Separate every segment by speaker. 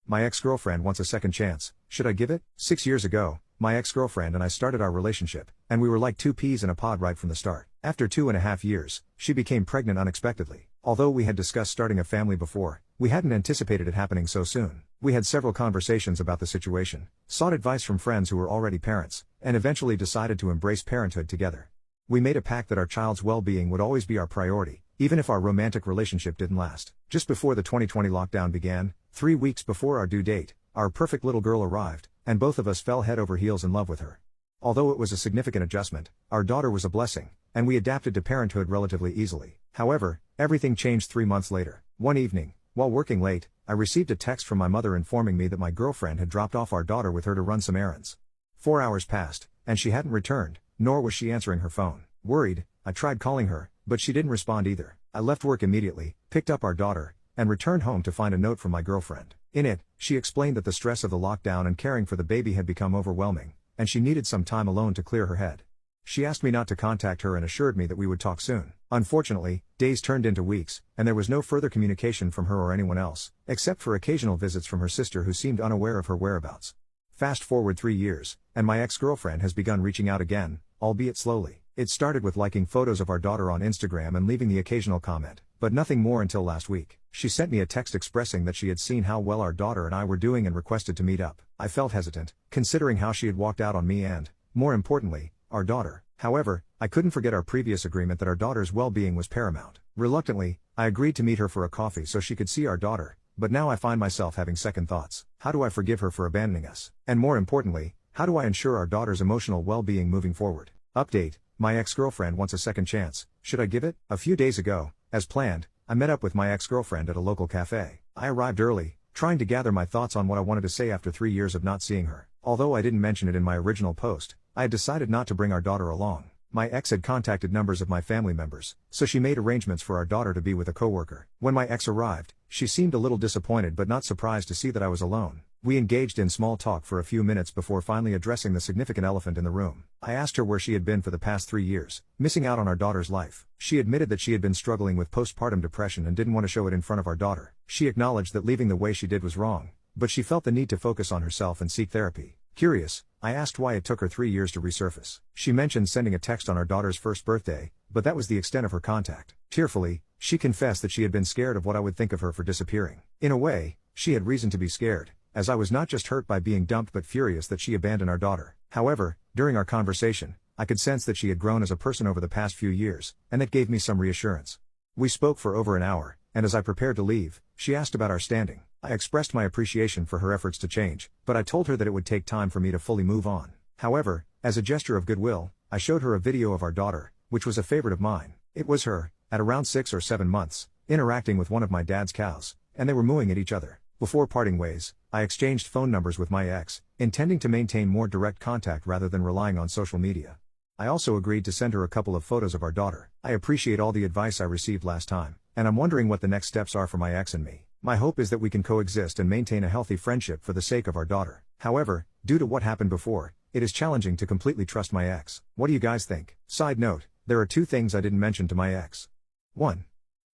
Speaker 1: My ex-girlfriend wants a second chance. Should I give it? 6 years ago, my ex-girlfriend and I started our relationship, and we were like two peas in a pod right from the start. After 2.5 years, she became pregnant unexpectedly. Although we had discussed starting a family before, we hadn't anticipated it happening so soon. We had several conversations about the situation, sought advice from friends who were already parents, and eventually decided to embrace parenthood together. We made a pact that our child's well-being would always be our priority, even if our romantic relationship didn't last. Just before the 2020 lockdown began, 3 weeks before our due date, our perfect little girl arrived, and both of us fell head over heels in love with her. Although it was a significant adjustment, our daughter was a blessing, and we adapted to parenthood relatively easily. However, everything changed 3 months later. One evening, while working late, I received a text from my mother informing me that my girlfriend had dropped off our daughter with her to run some errands. 4 hours passed, and she hadn't returned, nor was she answering her phone. Worried, I tried calling her, but she didn't respond either. I left work immediately, picked up our daughter, and returned home to find a note from my girlfriend. In it, she explained that the stress of the lockdown and caring for the baby had become overwhelming, and she needed some time alone to clear her head. She asked me not to contact her and assured me that we would talk soon. Unfortunately, days turned into weeks, and there was no further communication from her or anyone else, except for occasional visits from her sister who seemed unaware of her whereabouts. Fast forward 3 years, and my ex-girlfriend has begun reaching out again, albeit slowly. It started with liking photos of our daughter on Instagram and leaving the occasional comment, but nothing more until last week. She sent me a text expressing that she had seen how well our daughter and I were doing and requested to meet up. I felt hesitant, considering how she had walked out on me and, more importantly, our daughter. However, I couldn't forget our previous agreement that our daughter's well-being was paramount. Reluctantly, I agreed to meet her for a coffee so she could see our daughter, but now I find myself having second thoughts. How do I forgive her for abandoning us? And more importantly, how do I ensure our daughter's emotional well-being moving forward? Update: my ex-girlfriend wants a second chance. Should I give it? A few days ago, as planned, I met up with my ex-girlfriend at a local cafe. I arrived early, trying to gather my thoughts on what I wanted to say after 3 years of not seeing her. Although I didn't mention it in my original post, I had decided not to bring our daughter along. My ex had contacted numbers of my family members, so she made arrangements for our daughter to be with a coworker. When my ex arrived, she seemed a little disappointed but not surprised to see that I was alone. We engaged in small talk for a few minutes before finally addressing the significant elephant in the room. I asked her where she had been for the past 3 years, missing out on our daughter's life. She admitted that she had been struggling with postpartum depression and didn't want to show it in front of our daughter. She acknowledged that leaving the way she did was wrong, but she felt the need to focus on herself and seek therapy. Curious, I asked why it took her 3 years to resurface. She mentioned sending a text on our daughter's first birthday, but that was the extent of her contact. Tearfully, she confessed that she had been scared of what I would think of her for disappearing. In a way, she had reason to be scared, as I was not just hurt by being dumped but furious that she abandoned our daughter. However, during our conversation, I could sense that she had grown as a person over the past few years, and that gave me some reassurance. We spoke for over an hour, and as I prepared to leave, she asked about our standing. I expressed my appreciation for her efforts to change, but I told her that it would take time for me to fully move on. However, as a gesture of goodwill, I showed her a video of our daughter, which was a favorite of mine. It was her, at around 6 or 7 months, interacting with one of my dad's cows, and they were mooing at each other. Before parting ways, I exchanged phone numbers with my ex, intending to maintain more direct contact rather than relying on social media. I also agreed to send her a couple of photos of our daughter. I appreciate all the advice I received last time, and I'm wondering what the next steps are for my ex and me. My hope is that we can coexist and maintain a healthy friendship for the sake of our daughter. However, due to what happened before, it is challenging to completely trust my ex. What do you guys think? Side note, there are 2 things I didn't mention to my ex. 1.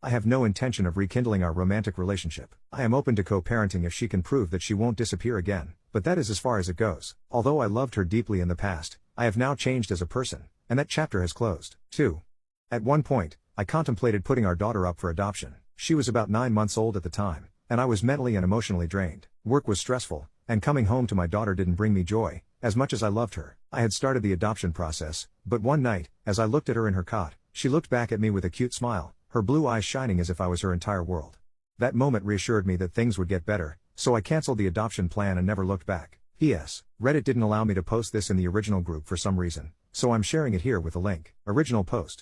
Speaker 1: I have no intention of rekindling our romantic relationship. I am open to co-parenting if she can prove that she won't disappear again, but that is as far as it goes. Although I loved her deeply in the past, I have now changed as a person, and that chapter has closed. 2. At one point, I contemplated putting our daughter up for adoption. She was about 9 months old at the time, and I was mentally and emotionally drained. Work was stressful, and coming home to my daughter didn't bring me joy, as much as I loved her. I had started the adoption process, but one night, as I looked at her in her cot, she looked back at me with a cute smile, her blue eyes shining as if I was her entire world. That moment reassured me that things would get better, so I canceled the adoption plan and never looked back. P.S. Reddit didn't allow me to post this in the original group for some reason, so I'm sharing it here with a link. Original post.